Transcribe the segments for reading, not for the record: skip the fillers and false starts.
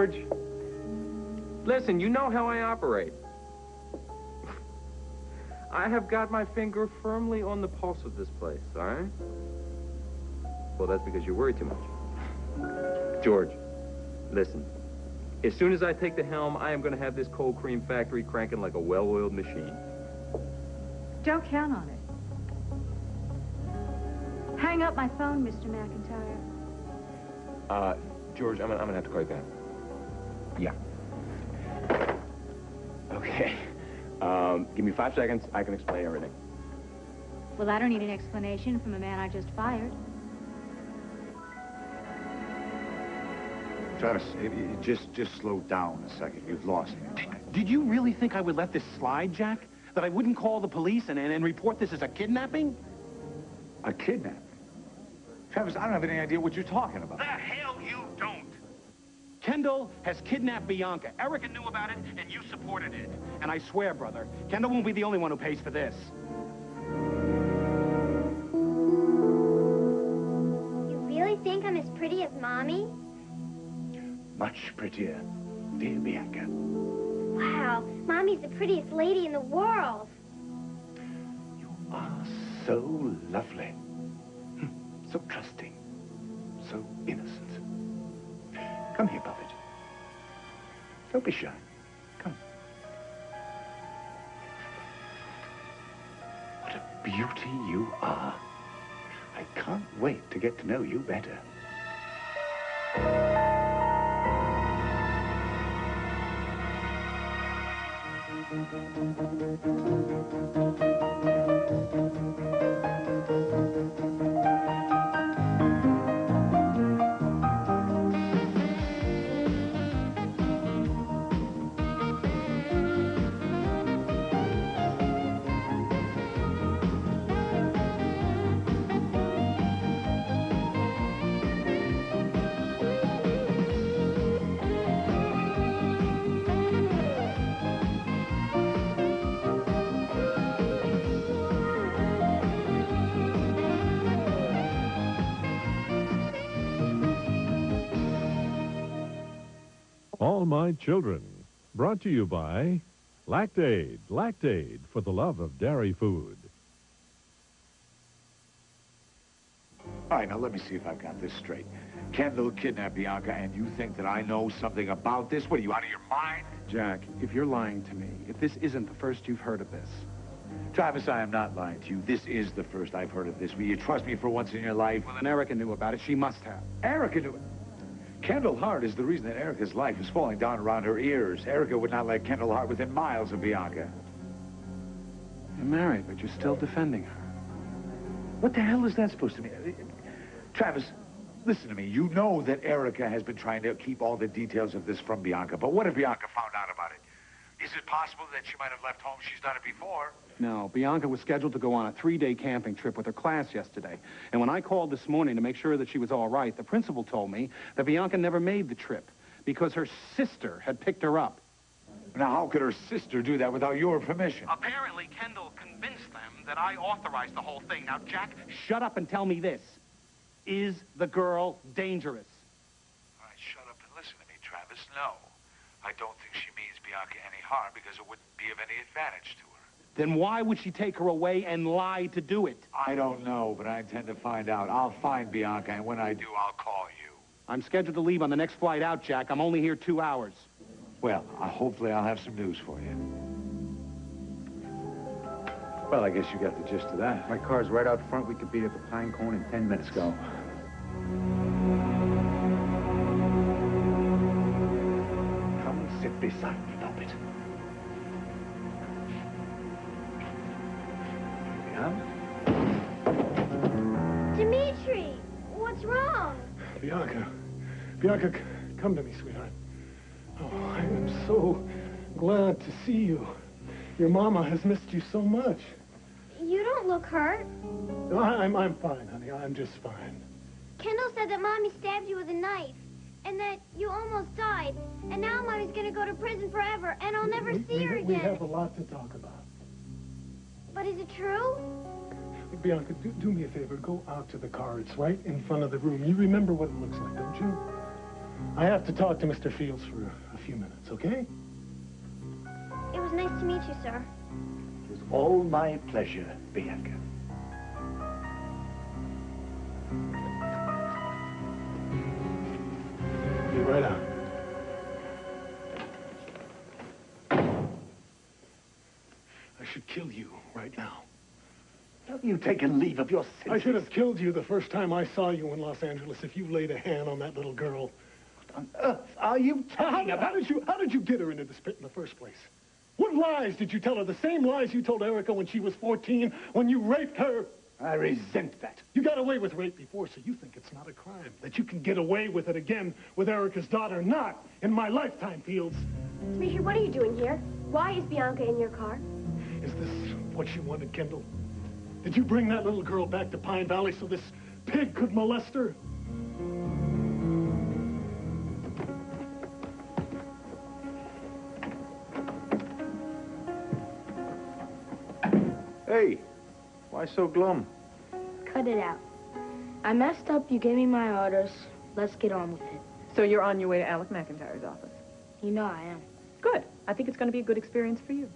George, listen, you know how I operate. I have got my finger firmly on the pulse of this place, all right? Well, that's because you worry too much. George, listen. As soon as I take the helm, I am going to have this cold cream factory cranking like a well-oiled machine. Don't count on it. Hang up my phone, Mr. McIntyre. George, I'm gonna have to call you back. Yeah. Okay. Give me 5 seconds. I can explain everything. Well, I don't need an explanation from a man I just fired. Travis, just slow down a second. You've lost me. Did you really think I would let this slide, Jack? That I wouldn't call the police and report this as a kidnapping? A kidnapping? Travis, I don't have any idea what you're talking about. The hell you don't! Kendall has kidnapped Bianca. Erica knew about it, and you supported it. And I swear, brother, Kendall won't be the only one who pays for this. You really think I'm as pretty as Mommy? Much prettier, dear Bianca. Wow, Mommy's the prettiest lady in the world. You are so lovely. So trusting. So innocent. Come here, puppet. Don't be shy. Come. What a beauty you are. I can't wait to get to know you better. All My Children, brought to you by Lactaid. Lactaid, for the love of dairy food. All right, now let me see if I've got this straight. Kendall kidnapped Bianca, and you think that I know something about this? What, are you out of your mind? Jack, if you're lying to me, if this isn't the first you've heard of this... Travis, I am not lying to you. This is the first I've heard of this. Will you trust me for once in your life? Well, then Erica knew about it. She must have. Erica knew it. Kendall Hart is the reason that Erica's life is falling down around her ears. Erica would not let Kendall Hart within miles of Bianca. You're married, but you're still defending her. What the hell is that supposed to mean? Travis, listen to me. You know that Erica has been trying to keep all the details of this from Bianca. But what if Bianca found out about it? Is it possible that she might have left home? She's done it before. No, Bianca was scheduled to go on a 3-day camping trip with her class yesterday. And when I called this morning to make sure that she was all right, the principal told me that Bianca never made the trip because her sister had picked her up. Now, how could her sister do that without your permission? Apparently, Kendall convinced them that I authorized the whole thing. Now, Jack, shut up and tell me this. Is the girl dangerous? All right, shut up and listen to me, Travis. No, I don't think she means Bianca any harm because it wouldn't be of any advantage to her. Then why would she take her away and lie to do it? I don't know, but I intend to find out. I'll find Bianca, and when I do, I'll call you. I'm scheduled to leave on the next flight out, Jack. I'm only here 2 hours. Well, hopefully I'll have some news for you. Well, I guess you got the gist of that. My car's right out front. We could beat up a pine cone in 10 minutes. Go. Come and sit beside me, puppet. Dimitri, what's wrong? Bianca, come to me, sweetheart. Oh, I am so glad to see you. Your mama has missed you so much. You don't look hurt. No, I'm fine, honey. I'm just fine. Kendall said that Mommy stabbed you with a knife, and that you almost died, and now Mommy's gonna go to prison forever, and I'll never see her again. We have a lot to talk about. But is it true? Bianca, do me a favor. Go out to the car. It's right in front of the room. You remember what it looks like, don't you? I have to talk to Mr. Fields for a few minutes, okay? It was nice to meet you, sir. It was all my pleasure, Bianca. Be right out. I should kill you right now. Have you taken leave of your senses? I should have killed you the first time I saw you in Los Angeles if you laid a hand on that little girl. What on earth are you talking about? How did you get her into this pit in the first place? What lies did you tell her? The same lies you told Erica when she was 14, when you raped her? I resent that. You got away with rape before, so you think it's not a crime. That you can get away with it again with Erica's daughter. Not in my lifetime, Fields. Dimitri, what are you doing here? Why is Bianca in your car? Is this what you wanted, Kendall? Did you bring that little girl back to Pine Valley so this pig could molest her? Hey, why so glum? Cut it out. I messed up, you gave me my orders. Let's get on with it. So you're on your way to Alec McIntyre's office? You know I am. Good. I think it's going to be a good experience for you.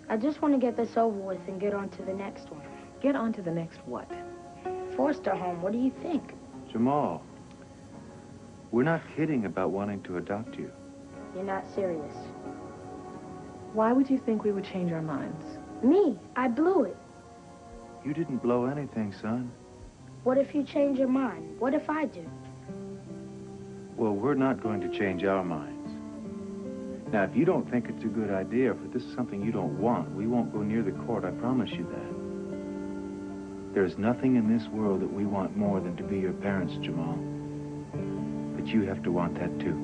I just want to get this over with and get on to the next one. Get on to the next what? Foster home, what do you think? Jamal, we're not kidding about wanting to adopt you. You're not serious. Why would you think we would change our minds? Me, I blew it. You didn't blow anything, son. What if you change your mind? What if I do? Well, we're not going to change our minds. Now, if you don't think it's a good idea, if this is something you don't want, we won't go near the court, I promise you that. There's nothing in this world that we want more than to be your parents, Jamal. But you have to want that, too.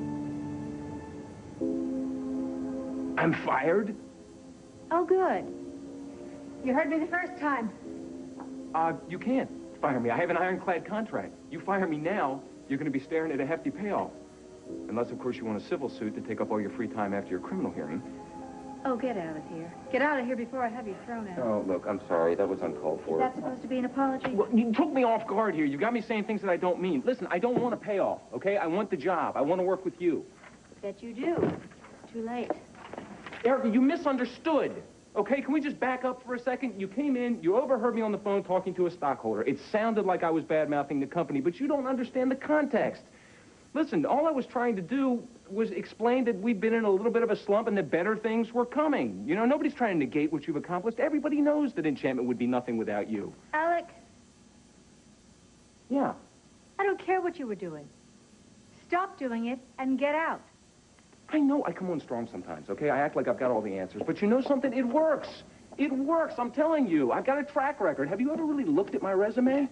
I'm fired? Oh, good. You heard me the first time. You can't fire me. I have an ironclad contract. You fire me now, you're going to be staring at a hefty payoff. Unless, of course, you want a civil suit to take up all your free time after your criminal hearing. Oh, get out of here. Get out of here before I have you thrown out. Oh, look, I'm sorry. That was uncalled for. Is that supposed to be an apology? Well, you took me off guard here. You got me saying things that I don't mean. Listen, I don't want a payoff, okay? I want the job. I want to work with you. Bet you do. Too late. Erica, you misunderstood. Okay, can we just back up for a second? You came in, you overheard me on the phone talking to a stockholder. It sounded like I was bad-mouthing the company, but you don't understand the context. Listen, all I was trying to do was explain that we've been in a little bit of a slump and that better things were coming. You know, nobody's trying to negate what you've accomplished. Everybody knows that Enchantment would be nothing without you. Alec, Yeah. I don't care what you were doing. Stop doing it and get out. I know I come on strong sometimes, okay? I act like I've got all the answers. But you know something? It works. It works, I'm telling you. I've got a track record. Have you ever really looked at my resume?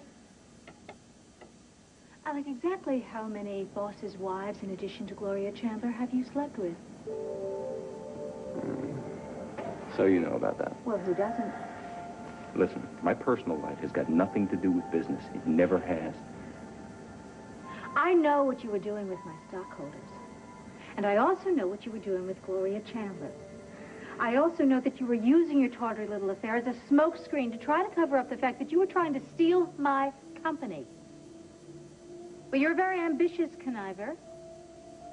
Alec, exactly how many bosses' wives, in addition to Gloria Chandler, have you slept with? So you know about that. Well, who doesn't? Listen, my personal life has got nothing to do with business. It never has. I know what you were doing with my stockholders. And I also know what you were doing with Gloria Chandler. I also know that you were using your tawdry little affair as a smokescreen to try to cover up the fact that you were trying to steal my company. But you're a very ambitious conniver.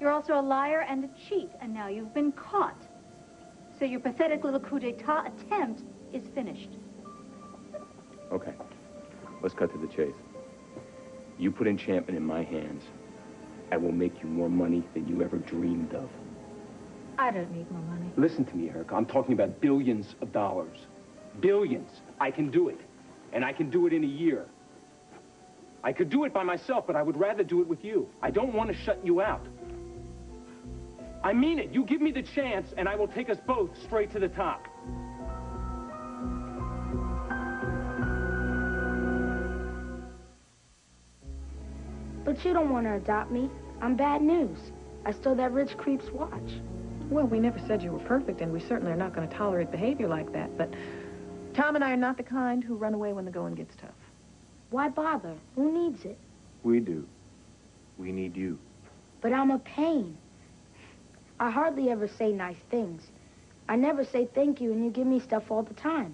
You're also a liar and a cheat, and now you've been caught. So your pathetic little coup d'etat attempt is finished. Okay, let's cut to the chase. You put Enchantment in my hands, I will make you more money than you ever dreamed of. I don't need more money. Listen to me, Erica. I'm talking about billions of dollars. Billions. I can do it. And I can do it in a year. I could do it by myself, but I would rather do it with you. I don't want to shut you out. I mean it. You give me the chance, and I will take us both straight to the top. But you don't want to adopt me. I'm bad news. I stole that rich creep's watch. Well, we never said you were perfect, and we certainly are not going to tolerate behavior like that, but Tom and I are not the kind who run away when the going gets tough. Why bother? Who needs it? We do. We need you. But I'm a pain. I hardly ever say nice things. I never say thank you, and you give me stuff all the time.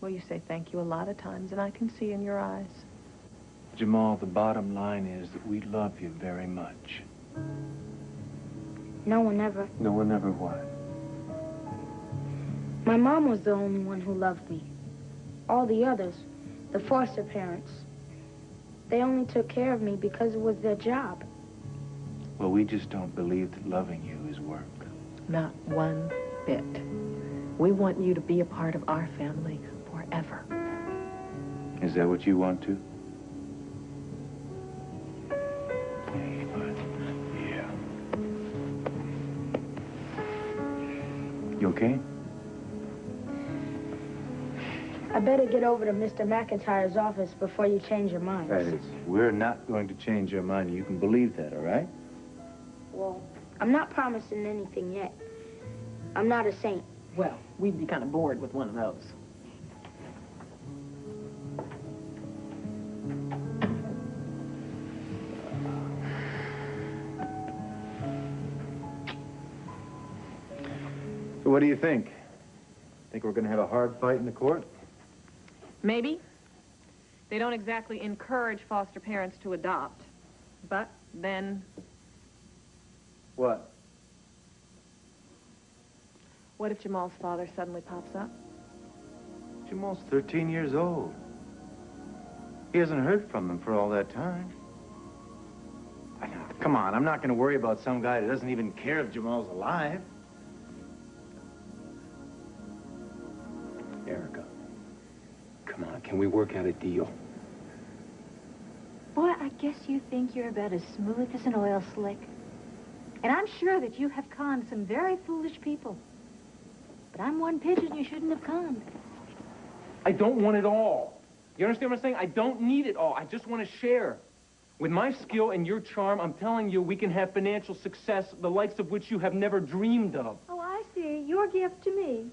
Well, you say thank you a lot of times, and I can see in your eyes. Jamal, the bottom line is that we love you very much. No one ever. No one ever what? My mom was the only one who loved me. All the others, the foster parents, they only took care of me because it was their job. Well, we just don't believe that loving you is work. Not one bit. We want you to be a part of our family forever. Is that what you want to? Yeah. You okay? I better get over to Mr. McIntyre's office before you change your mind. That is, we're not going to change your mind. You can believe that, all right? Well, I'm not promising anything yet. I'm not a saint. Well, we'd be kind of bored with one of those. So what do you think? Think we're going to have a hard fight in the court? Maybe. They don't exactly encourage foster parents to adopt. But then... What? What if Jamal's father suddenly pops up? Jamal's 13 years old. He hasn't heard from them for all that time. Come on, I'm not going to worry about some guy that doesn't even care if Jamal's alive. Erica, come on, can we work out a deal? Boy, I guess you think you're about as smooth as an oil slick. And I'm sure that you have conned some very foolish people. But I'm one pigeon you shouldn't have conned. I don't want it all. You understand what I'm saying? I don't need it all. I just want to share. With my skill and your charm, I'm telling you, we can have financial success, the likes of which you have never dreamed of. Oh, I see. Your gift to me.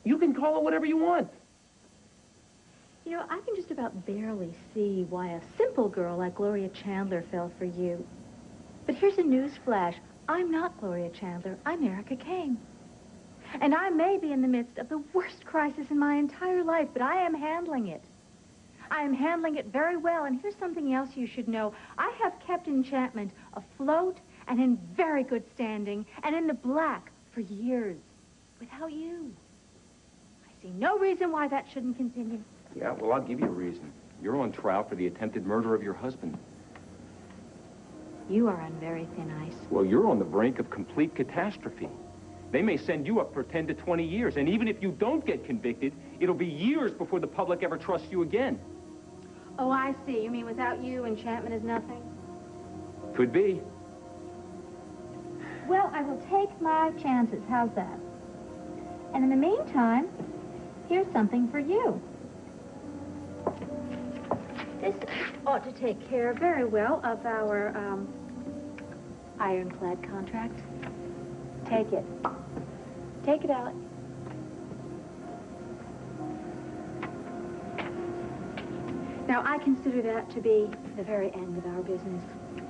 You can call it whatever you want. You know, I can just about barely see why a simple girl like Gloria Chandler fell for you. But here's a news flash. I'm not Gloria Chandler. I'm Erica Kane. And I may be in the midst of the worst crisis in my entire life, but I am handling it. I am handling it very well, and here's something else you should know. I have kept Enchantment afloat and in very good standing and in the black for years without you. I see no reason why that shouldn't continue. Yeah, well, I'll give you a reason. You're on trial for the attempted murder of your husband. You are on very thin ice. Well, you're on the brink of complete catastrophe. They may send you up for 10 to 20 years, and even if you don't get convicted, it'll be years before the public ever trusts you again. Oh, I see. You mean without you, Enchantment is nothing? Could be. Well, I will take my chances. How's that? And in the meantime, here's something for you. This ought to take care very well of our, ironclad contract. Take it. Take it, Alec. Now, I consider that to be the very end of our business.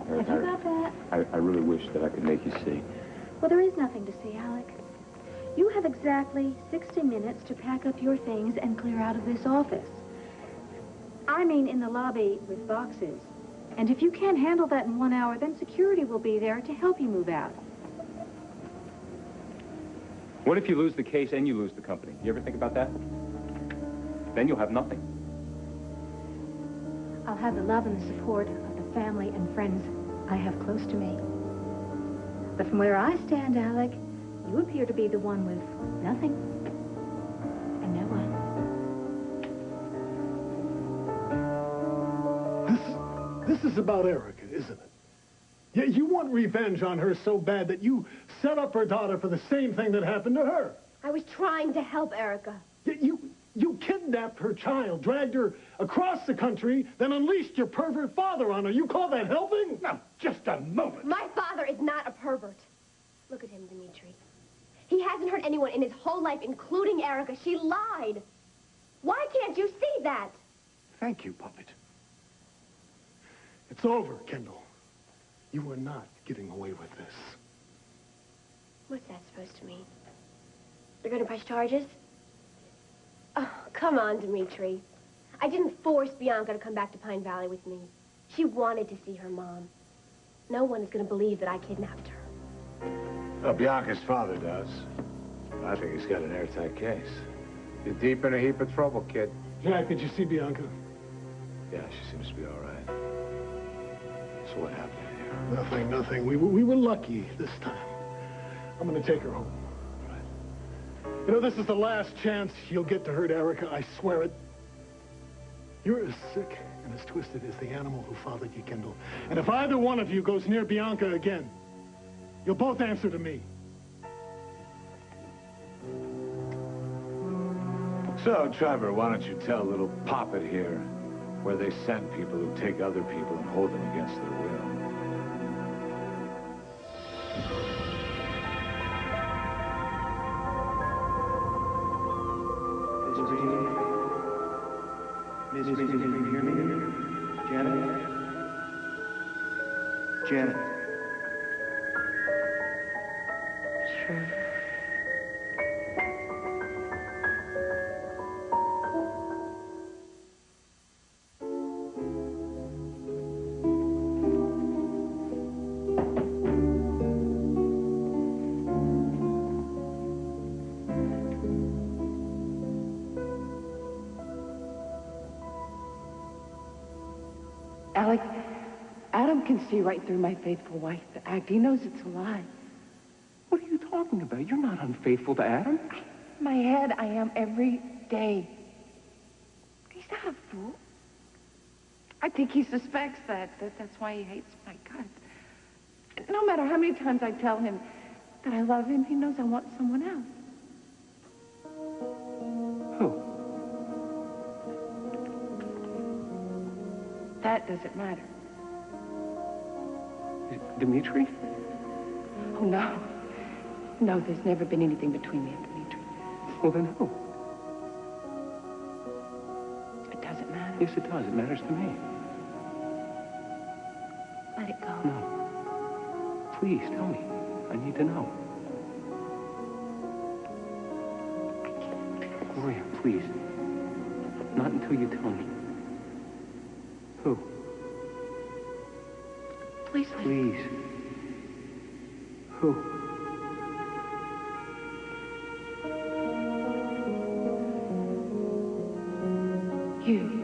Have you got that? I really wish that I could make you see. Well, there is nothing to see, Alec. You have exactly 60 minutes to pack up your things and clear out of this office. I mean in the lobby with boxes. And if you can't handle that in 1 hour, then security will be there to help you move out. What if you lose the case and you lose the company? You ever think about that? Then you'll have nothing. I'll have the love and the support of the family and friends I have close to me. But from where I stand, Alec, you appear to be the one with nothing and no one. This is about Erica, isn't it? Yeah, you want revenge on her so bad that you set up her daughter for the same thing that happened to her. I was trying to help Erica. Yeah, you kidnapped her child, dragged her across the country, then unleashed your pervert father on her. You call that helping? Now, just a moment. My father is not a pervert. Look at him, Dimitri. He hasn't hurt anyone in his whole life, including Erica. She lied. Why can't you see that? Thank you, Puppet. It's over, Kendall. You are not getting away with this. What's that supposed to mean? You're going to press charges? Oh, come on, Dimitri. I didn't force Bianca to come back to Pine Valley with me. She wanted to see her mom. No one is going to believe that I kidnapped her. Well, Bianca's father does. I think he's got an airtight case. You're deep in a heap of trouble, kid. Jack, did you see Bianca? Yeah, she seems to be all right. So what happened here? Nothing. We were lucky this time. I'm gonna take her home. You know, this is the last chance you'll get to hurt Erica. I swear it. You're as sick and as twisted as the animal who fathered you, Kendall. And if either one of you goes near Bianca again, you'll both answer to me. So, Trevor, why don't you tell little Poppet here where they send people who take other people and hold them against their will? Miss Green, can you hear me? Janet? Janet? Sure. Alec, Adam can see right through my faithful wife act. He knows it's a lie. What are you talking about? You're not unfaithful to Adam. In my head, I am every day. He's not a fool. I think he suspects that's why he hates my guts. No matter how many times I tell him that I love him, he knows I want someone else. Who? That doesn't matter. Dimitri? Oh, no. No, there's never been anything between me and Dimitri. Well, then who? It doesn't matter. Yes, it does. It matters to me. Let it go. No. Please, tell me. I need to know. Gloria, please. Not until you tell me. Who? Please. Please. Who? You.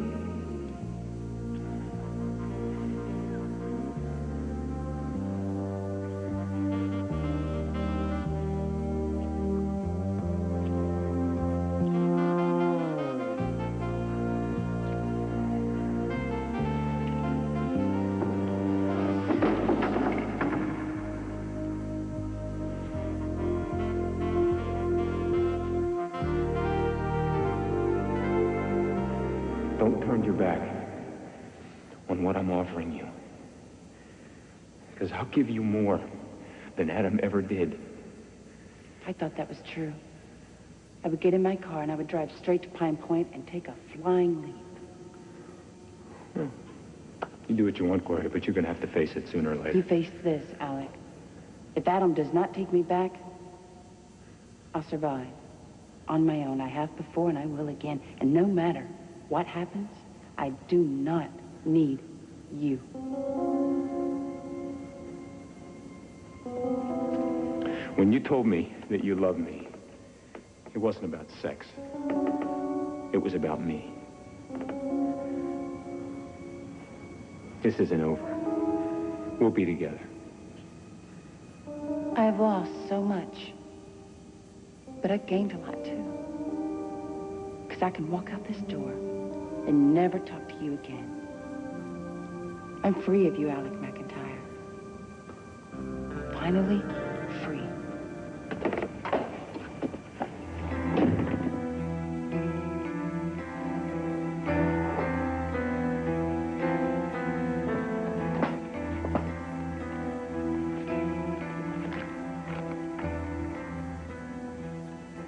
Don't turn your back on what I'm offering you. Because I'll give you more than Adam ever did. I thought that was true. I would get in my car and I would drive straight to Pine Point and take a flying leap. Well, you do what you want, Gloria, but you're going to have to face it sooner or later. You face this, Alec. If Adam does not take me back, I'll survive. On my own, I have before and I will again. And no matter what happens, I do not need you. When you told me that you loved me, it wasn't about sex. It was about me. This isn't over. We'll be together. I have lost so much, but I've gained a lot too. Because I can walk out this door and never talk to you again. I'm free of you, Alec McIntyre. Finally, free.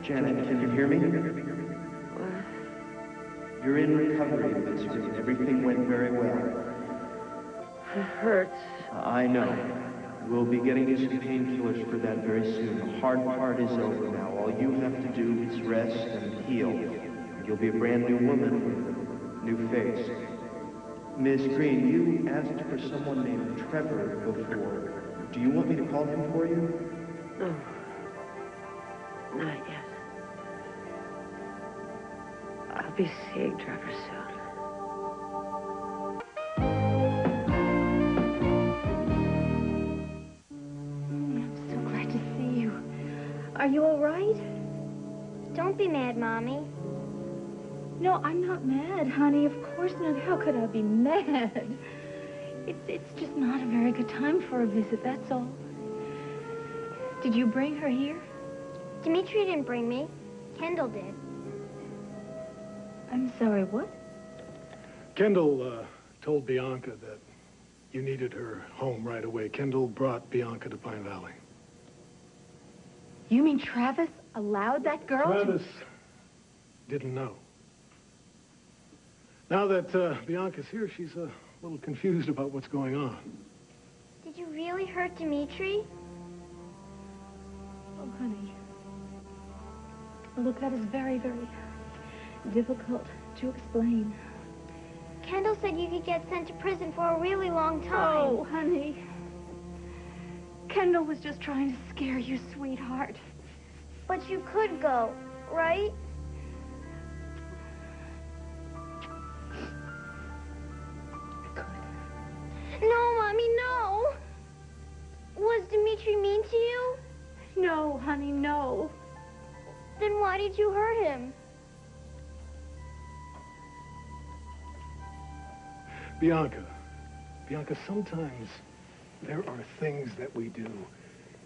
Janet, can you hear me? You're in recovery, Miss Green. Everything went very well. It hurts. I know. We'll be getting you some painkillers for that very soon. The hard part is over now. All you have to do is rest and heal. You'll be a brand new woman with a new face. Miss Green, you asked for someone named Trevor before. Do you want me to call him for you? No. Not yet. I'll be seeing Trevor soon. I'm so glad to see you. Are you all right? Don't be mad, Mommy. No, I'm not mad, honey. Of course not. How could I be mad? It's just not a very good time for a visit, that's all. Did you bring her here? Dimitri didn't bring me. Kendall did. I'm sorry, what? Kendall told Bianca that you needed her home right away. Kendall brought Bianca to Pine Valley. You mean Travis allowed that girl Travis didn't know. Now that Bianca's here, she's a little confused about what's going on. Did you really hurt Dimitri? Oh, honey. Look, that is very, very difficult to explain. Kendall said you could get sent to prison for a really long time. Oh, honey. Kendall was just trying to scare you, sweetheart. But you could go, right? No, Mommy, no. Was Dimitri mean to you? No, honey, no. Then why did you hurt him? Bianca, sometimes there are things that we do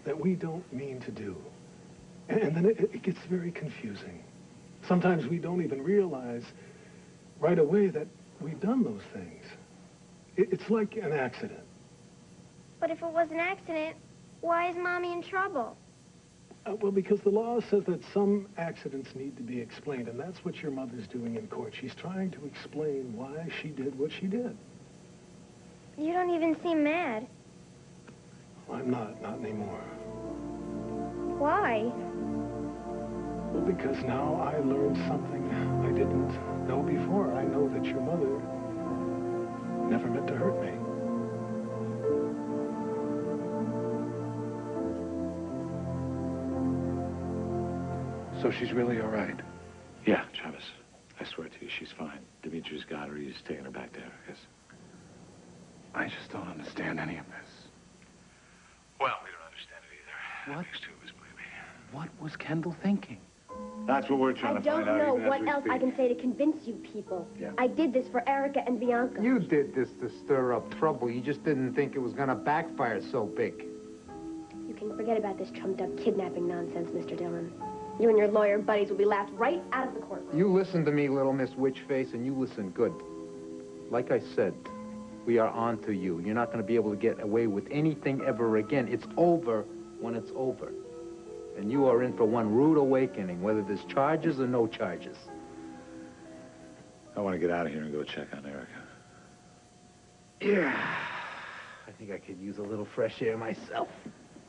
that we don't mean to do. And then it gets very confusing. Sometimes we don't even realize right away that we've done those things. It's like an accident. But if it was an accident, why is Mommy in trouble? Well, because the law says that some accidents need to be explained, and that's what your mother's doing in court. She's trying to explain why she did what she did. You don't even seem mad. I'm not anymore. Why? Well, because now I learned something I didn't know before. I know that your mother never meant to hurt me. So she's really all right? Yeah, Travis. I swear to you, she's fine. Dimitri's got her. He's taking her back to Erica's. I just don't understand any of this. Well, we don't understand it either. What? Next to us, baby. What was Kendall thinking? That's what we're trying to find out. I don't know even as what we else speak. I can say to convince you people. Yeah. I did this for Erica and Bianca. You did this to stir up trouble. You just didn't think it was gonna backfire so big. You can forget about this trumped-up kidnapping nonsense, Mr. Dillon. You and your lawyer buddies will be laughed right out of the courtroom. You listen to me, little Miss Witchface, and you listen good. Like I said, we are on to you. You're not going to be able to get away with anything ever again. It's over when it's over. And you are in for one rude awakening, whether there's charges or no charges. I want to get out of here and go check on Erica. Yeah. I think I could use a little fresh air myself.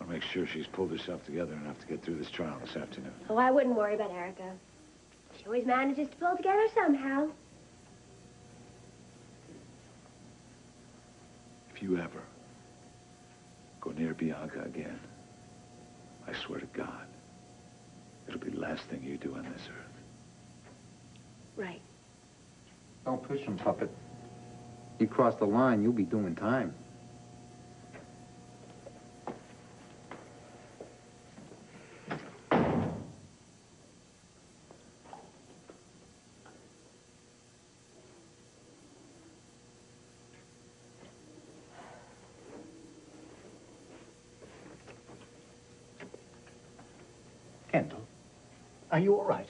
I want to make sure she's pulled herself together enough to get through this trial this afternoon. Oh, I wouldn't worry about Erica. She always manages to pull together somehow. If you ever go near Bianca again, I swear to God, it'll be the last thing you do on this earth. Right. Don't push him, puppet. You cross the line, you'll be doing time. Kendall, are you all right?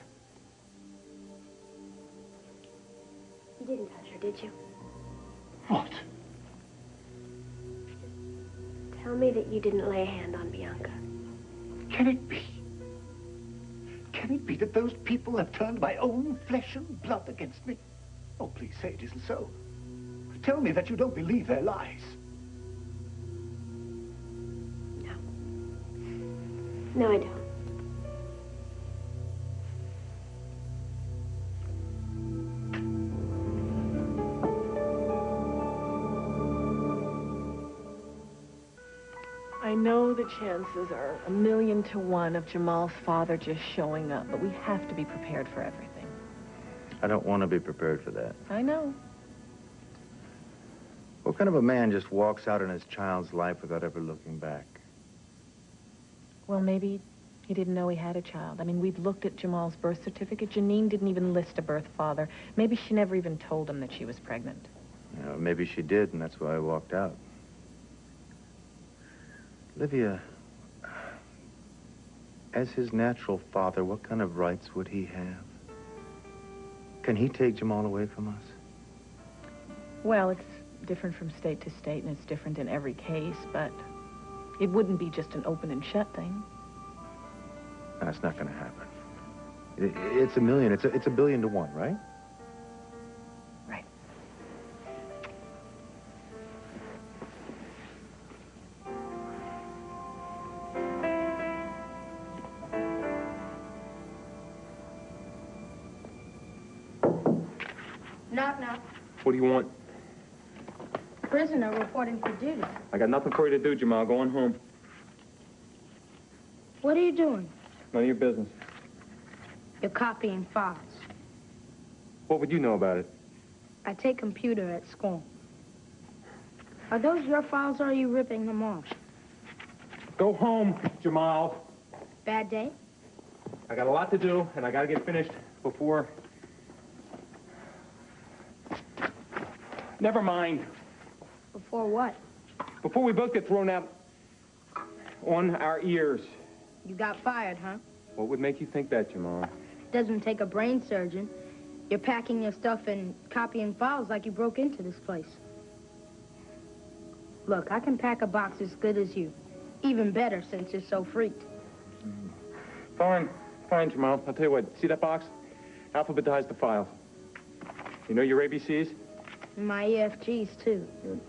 You didn't touch her, did you? What? Tell me that you didn't lay a hand on Bianca. Can it be? Can it be that those people have turned my own flesh and blood against me? Oh, please say it isn't so. Tell me that you don't believe their lies. No, I don't. I know the chances are 1,000,000 to 1 of Jamal's father just showing up, but we have to be prepared for everything. I don't want to be prepared for that. I know. What kind of a man just walks out in his child's life without ever looking back? Well, maybe he didn't know he had a child. I mean, we've looked at Jamal's birth certificate. Janine didn't even list a birth father. Maybe she never even told him that she was pregnant. You know, maybe she did, and that's why I walked out. Livia, as his natural father, what kind of rights would he have? Can he take Jamal away from us? Well, it's different from state to state, and it's different in every case, but it wouldn't be just an open and shut thing. That's not going to happen. It's 1,000,000. It's 1,000,000,000 to 1, right? Right. Knock, knock. What do you want? Prisoner reporting for duty. I got nothing for you to do, Jamal. Go on home. What are you doing? None of your business. You're copying files. What would you know about it? I take computer at school. Are those your files, or are you ripping them off? Go home, Jamal. Bad day? I got a lot to do, and I got to get finished before... Never mind. Before what? Before we both get thrown out on our ears. You got fired, huh? What would make you think that, Jamal? Doesn't take a brain surgeon. You're packing your stuff and copying files like you broke into this place. Look, I can pack a box as good as you. Even better since you're so freaked. Fine, Jamal. I'll tell you what. See that box? Alphabetize the files. You know your ABCs? My EFGs, too. Good.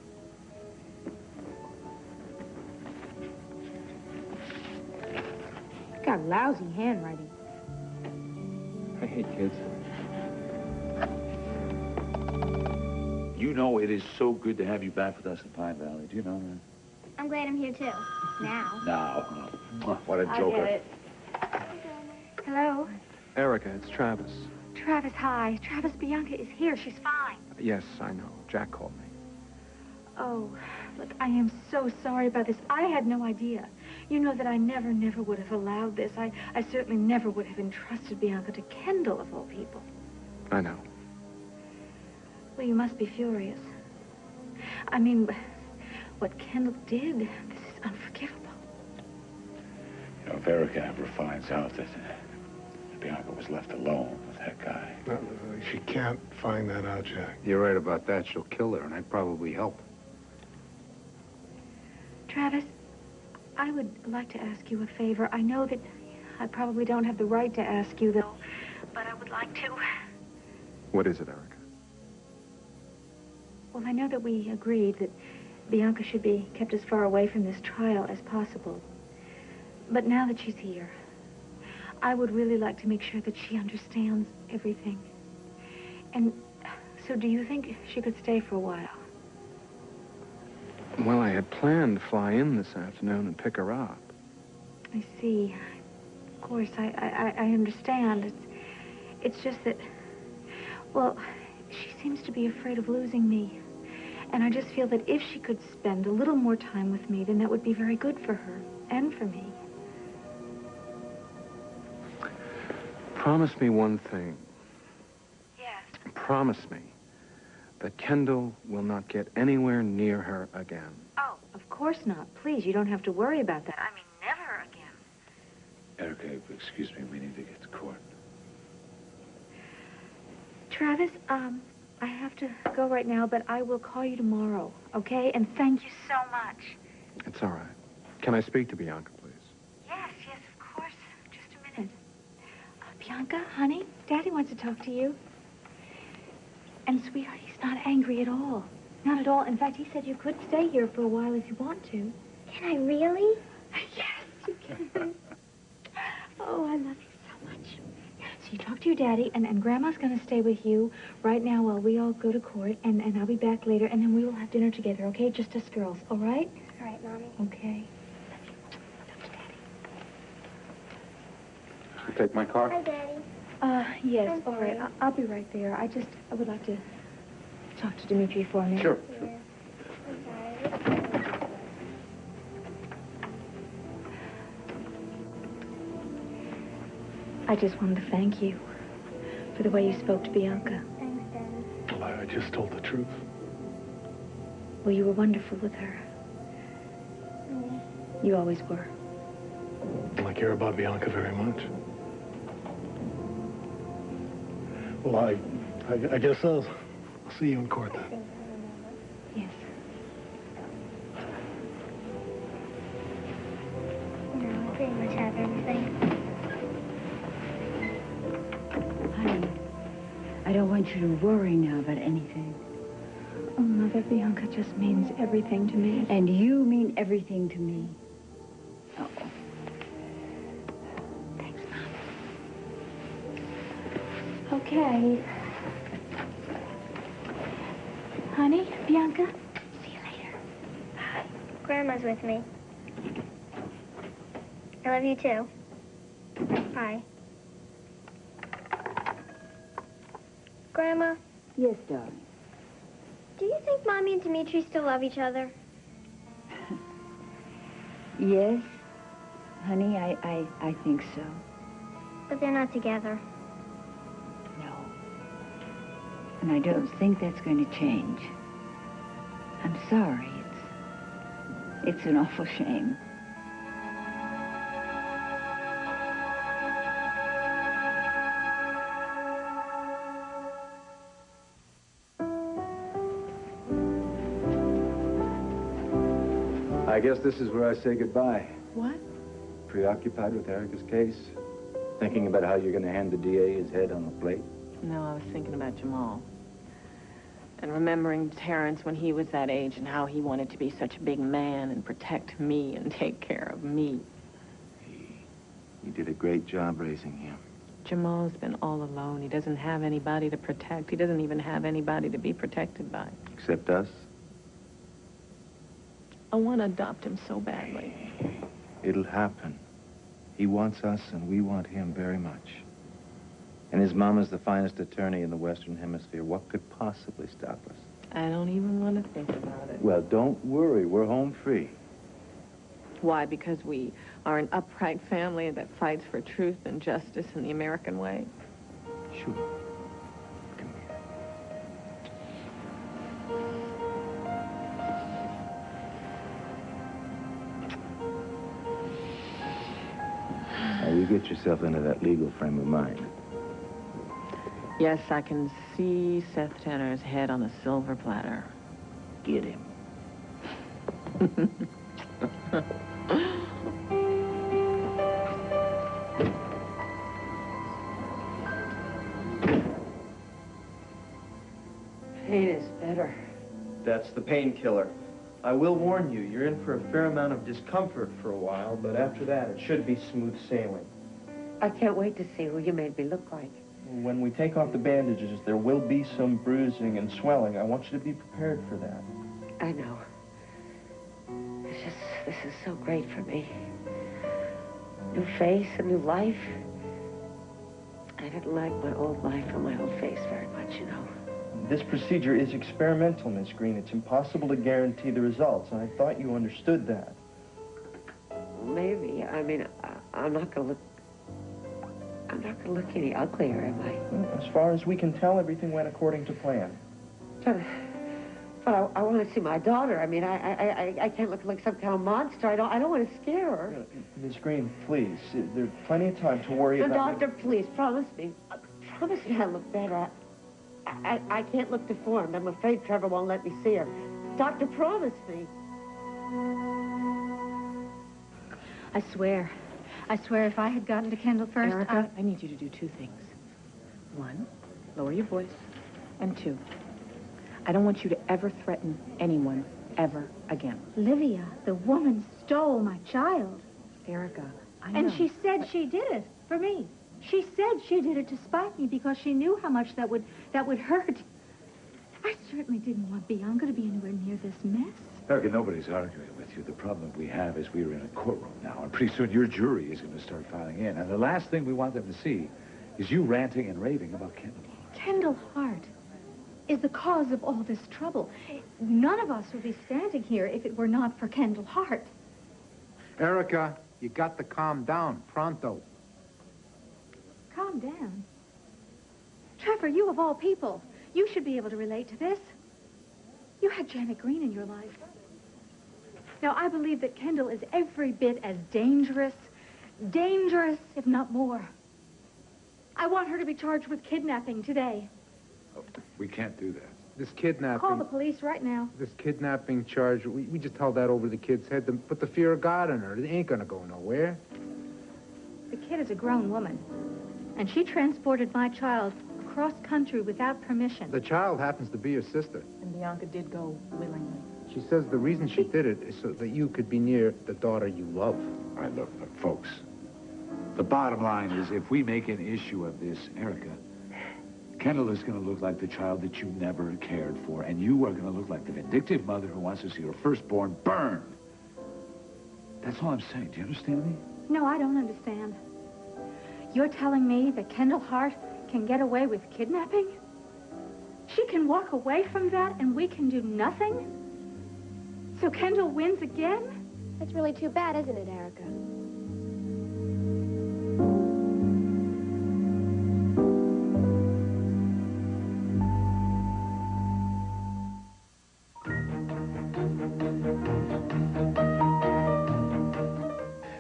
You got lousy handwriting. I hate kids. You know it is so good to have you back with us in Pine Valley. Do you know that? I'm glad I'm here, too. Now. Now. What a joker. I get it. Hello? Erica, it's Travis. Travis, hi. Travis, Bianca is here. She's fine. Yes, I know. Jack called me. Oh, look, I am so sorry about this. I had no idea. You know that I never would have allowed this. I certainly never would have entrusted Bianca to Kendall, of all people. I know. Well, you must be furious. I mean, what Kendall did, this is unforgivable. You know, if Erica ever finds out that Bianca was left alone with that guy. No, she can't find that out, Jack. You're right about that. She'll kill her, and I'd probably help. Travis, I would like to ask you a favor. I know that I probably don't have the right to ask you, though, but I would like to. What is it, Erica? Well, I know that we agreed that Bianca should be kept as far away from this trial as possible. But now that she's here, I would really like to make sure that she understands everything. And so do you think she could stay for a while? Well, I had planned to fly in this afternoon and pick her up. I see. Of course, I understand. It's just that, well, she seems to be afraid of losing me. And I just feel that if she could spend a little more time with me, then that would be very good for her and for me. Promise me one thing. Yes. Promise me that Kendall will not get anywhere near her again. Oh, of course not. Please, you don't have to worry about that. I mean, never again. Erica, excuse me, we need to get to court. Travis, I have to go right now, but I will call you tomorrow, okay? And thank you so much. It's all right. Can I speak to Bianca, please? Yes, of course. Just a minute. Bianca, honey, Daddy wants to talk to you. And, sweetheart, he's not angry at all. Not at all. In fact, he said you could stay here for a while if you want to. Can I really? Yes, you can. Oh, I love you so much. So you talk to your daddy, and Grandma's going to stay with you right now while we all go to court, and I'll be back later, and then we will have dinner together, okay? Just us girls, all right? All right, Mommy. Okay. You take my car? Hi, Daddy. Yes, all right. I'll be right there. I would like to talk to Dimitri for a minute. Sure. I'm sorry. I just wanted to thank you for the way you spoke to Bianca. Thanks, Daddy. Well, I just told the truth. Well, you were wonderful with her. You always were. Well, I care about Bianca very much. Well, I guess I'll see you in court then. Yes. No, I pretty much have everything. Honey, I don't want you to worry now about anything. Oh, Mother, Bianca just means everything to me. And you mean everything to me. Uh-oh. Thanks, Mom. Okay. Honey, Bianca, see you later. Bye. Grandma's with me. I love you too. Bye. Grandma, Yes, darling. do you think Mommy and Dimitri still love each other? Yes, honey, I think so. But they're not together. No. And I don't think that's going to change. I'm sorry. It's an awful shame. I guess this is where I say goodbye. What? Preoccupied with Erica's case? Thinking about how you're going to hand the DA his head on the plate? No, I was thinking about Jamal. And remembering Terrence when he was that age and how he wanted to be such a big man and protect me and take care of me. You did a great job raising him. Jamal's been all alone. He doesn't have anybody to protect. He doesn't even have anybody to be protected by. Except us? I want to adopt him so badly. It'll happen. He wants us, and we want him very much. And his mama's the finest attorney in the Western Hemisphere. What could possibly stop us? I don't even want to think about it. Well, don't worry. We're home free. Why? Because we are an upright family that fights for truth and justice in the American way? Sure. Now, you get yourself into that legal frame of mind. Yes, I can see Seth Tanner's head on a silver platter. Get him. Pain is better. That's the painkiller. I will warn you, you're in for a fair amount of discomfort for a while, but after that, it should be smooth sailing. I can't wait to see what you made me look like. When we take off the bandages, there will be some bruising and swelling. I want you to be prepared for that. I know. This is so great for me. New face, a new life. I didn't like my old life or my old face very much, you know. This procedure is experimental, Miss Green. It's impossible to guarantee the results, and I thought you understood that. Maybe. I mean, I'm not gonna look any uglier, am I? As far as we can tell, everything went according to plan. But I want to see my daughter. I mean, I can't look like some kind of monster. I don't want to scare her. Miss Green, please. There's plenty of time to worry No, about... doctor, please, promise me. Promise me I'll look better. I can't look deformed. I'm afraid Trevor won't let me see her. Doctor, promise me. I swear if I had gotten to Kendall first, Erica, I need you to do two things. One, lower your voice. And two, I don't want you to ever threaten anyone ever again. Livia, the woman stole my child. Erica, I know. And she said she did it for me. She said she did it to spite me because she knew how much that would hurt. I certainly didn't want Bianca to be anywhere near this mess. Erica, nobody's arguing with you. The problem we have is we're in a courtroom now, and pretty soon your jury is going to start filing in. And the last thing we want them to see is you ranting and raving about Kendall. Kendall Hart is the cause of all this trouble. None of us would be standing here if it were not for Kendall Hart. Erica, you got to calm down, pronto. Calm down. Trevor, you of all people, you should be able to relate to this. You had Janet Green in your life. Now, I believe that Kendall is every bit as dangerous, if not more. I want her to be charged with kidnapping today. Oh, we can't do that. This kidnapping... Call the police right now. This kidnapping charge, we just held that over the kid's head to put the fear of God in her. It ain't gonna go nowhere. The kid is a grown woman, and she transported my child across country without permission. The child happens to be her sister. And Bianca did go willingly. She says the reason she did it is so that you could be near the daughter you love. All right, look, folks. The bottom line is if we make an issue of this, Erica, Kendall is going to look like the child that you never cared for, and you are going to look like the vindictive mother who wants to see her firstborn burned. That's all I'm saying. Do you understand me? No, I don't understand. You're telling me that Kendall Hart can get away with kidnapping? She can walk away from that and we can do nothing? So Kendall wins again? That's really too bad, isn't it, Erica?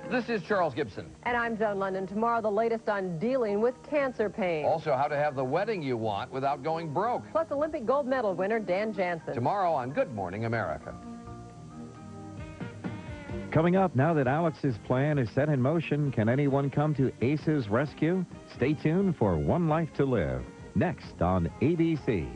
This is Charles Gibson. And I'm Joan London. Tomorrow, the latest on dealing with cancer pain. Also, how to have the wedding you want without going broke. Plus, Olympic gold medal winner Dan Jansen. Tomorrow on Good Morning America. Coming up, now that Alex's plan is set in motion, can anyone come to Ace's rescue? Stay tuned for One Life to Live, next on ABC.